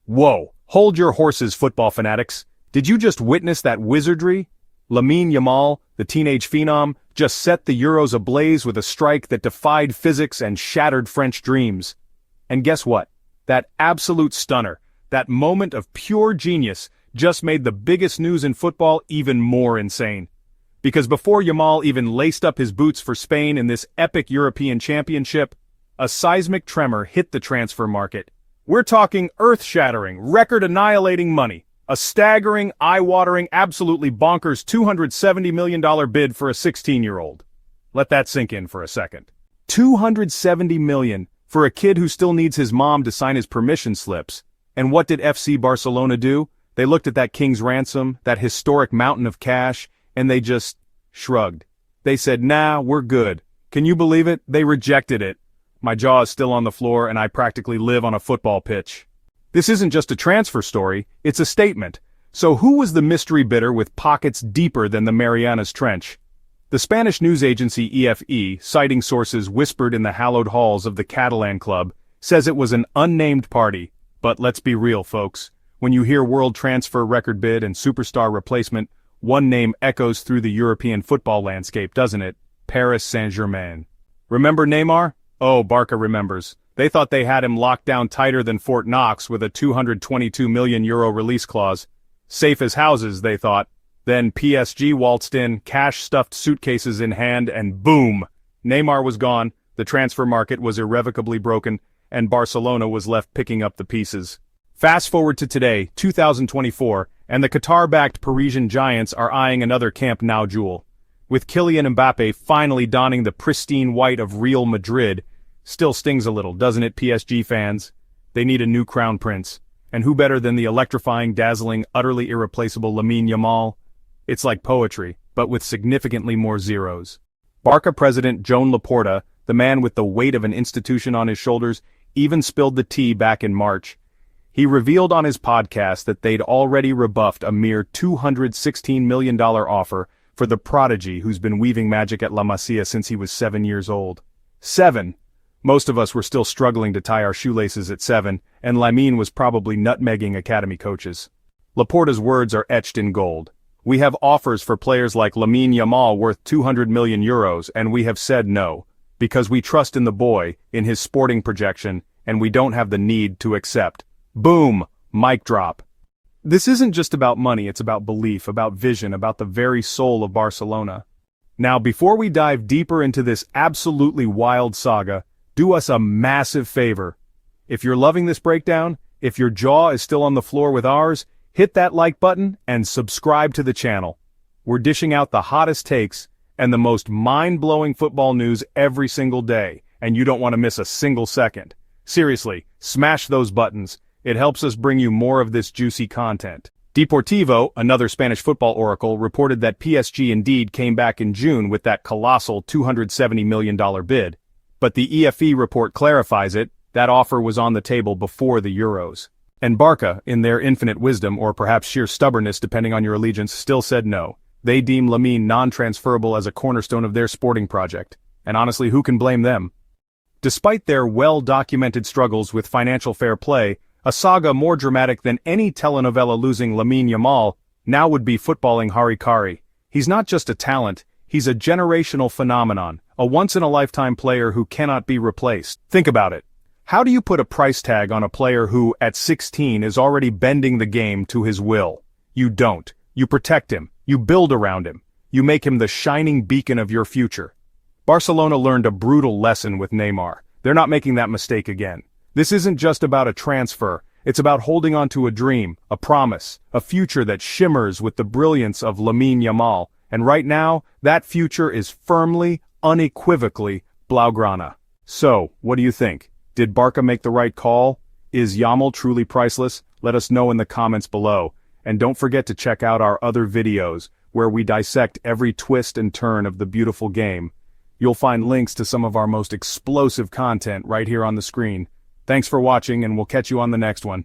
Whoa, hold your horses, football fanatics. Did you just witness that wizardry? Lamine Yamal, the teenage phenom, just set the Euros ablaze with a strike that defied physics and shattered French dreams. And guess what? That absolute stunner, that moment of pure genius, just made the biggest news in football even more insane. Because before Yamal even laced up his boots for Spain in this epic European championship, a seismic tremor hit the transfer market. We're talking earth-shattering, record-annihilating money. A staggering, eye-watering, absolutely bonkers $270 million bid for a 16-year-old. Let that sink in for a second. $270 million for a kid who still needs his mom to sign his permission slips. And what did FC Barcelona do? They looked at that king's ransom, that historic mountain of cash, and they just shrugged. They said, nah, we're good. Can you believe it? They rejected it. My jaw is still on the floor and I practically live on a football pitch. This isn't just a transfer story, it's a statement. So who was the mystery bidder with pockets deeper than the Marianas Trench? The Spanish news agency EFE, citing sources whispered in the hallowed halls of the Catalan club, says it was an unnamed party. But let's be real, folks. When you hear world transfer record bid and superstar replacement, one name echoes through the European football landscape, doesn't it? Paris Saint-Germain. Remember Neymar? Oh, Barca remembers. They thought they had him locked down tighter than Fort Knox with a €222 million release clause. Safe as houses, they thought. Then PSG waltzed in, cash-stuffed suitcases in hand, and boom! Neymar was gone, the transfer market was irrevocably broken, and Barcelona was left picking up the pieces. Fast forward to today, 2024, and the Qatar-backed Parisian giants are eyeing another Camp Nou jewel. With Kylian Mbappe finally donning the pristine white of Real Madrid, still stings a little, doesn't it, PSG fans? They need a new crown prince. And who better than the electrifying, dazzling, utterly irreplaceable Lamine Yamal? It's like poetry, but with significantly more zeros. Barca president Joan Laporta, the man with the weight of an institution on his shoulders, even spilled the tea back in March. He revealed on his podcast that they'd already rebuffed a mere $216 million offer for the prodigy who's been weaving magic at La Masia since he was 7 years old. 7! Most of us were still struggling to tie our shoelaces at 7, and Lamine was probably nutmegging academy coaches. Laporta's words are etched in gold. We have offers for players like Lamine Yamal worth €200 million, and we have said no, because we trust in the boy, in his sporting projection, and we don't have the need to accept. Boom! Mic drop. This isn't just about money, it's about belief, about vision, about the very soul of Barcelona. Now, before we dive deeper into this absolutely wild saga, do us a massive favor. If you're loving this breakdown, if your jaw is still on the floor with ours, hit that like button and subscribe to the channel. We're dishing out the hottest takes and the most mind-blowing football news every single day, and you don't want to miss a single second. Seriously, smash those buttons. It helps us bring you more of this juicy content. Deportivo, another Spanish football oracle, reported that PSG indeed came back in June with that colossal $270 million bid. But the EFE report clarifies it, that offer was on the table before the Euros. And Barca, in their infinite wisdom or perhaps sheer stubbornness depending on your allegiance, still said no. They deem Lamine non-transferable as a cornerstone of their sporting project. And honestly, who can blame them? Despite their well-documented struggles with financial fair play, a saga more dramatic than any telenovela losing Lamine Yamal now would be footballing Harikari. He's not just a talent, he's a generational phenomenon, a once-in-a-lifetime player who cannot be replaced. Think about it. How do you put a price tag on a player who, at 16, is already bending the game to his will? You don't. You protect him. You build around him. You make him the shining beacon of your future. Barcelona learned a brutal lesson with Neymar. They're not making that mistake again. This isn't just about a transfer, it's about holding on to a dream, a promise, a future that shimmers with the brilliance of Lamine Yamal, and right now, that future is firmly, unequivocally, Blaugrana. So, what do you think? Did Barca make the right call? Is Yamal truly priceless? Let us know in the comments below, and don't forget to check out our other videos, where we dissect every twist and turn of the beautiful game. You'll find links to some of our most explosive content right here on the screen. Thanks for watching, and we'll catch you on the next one.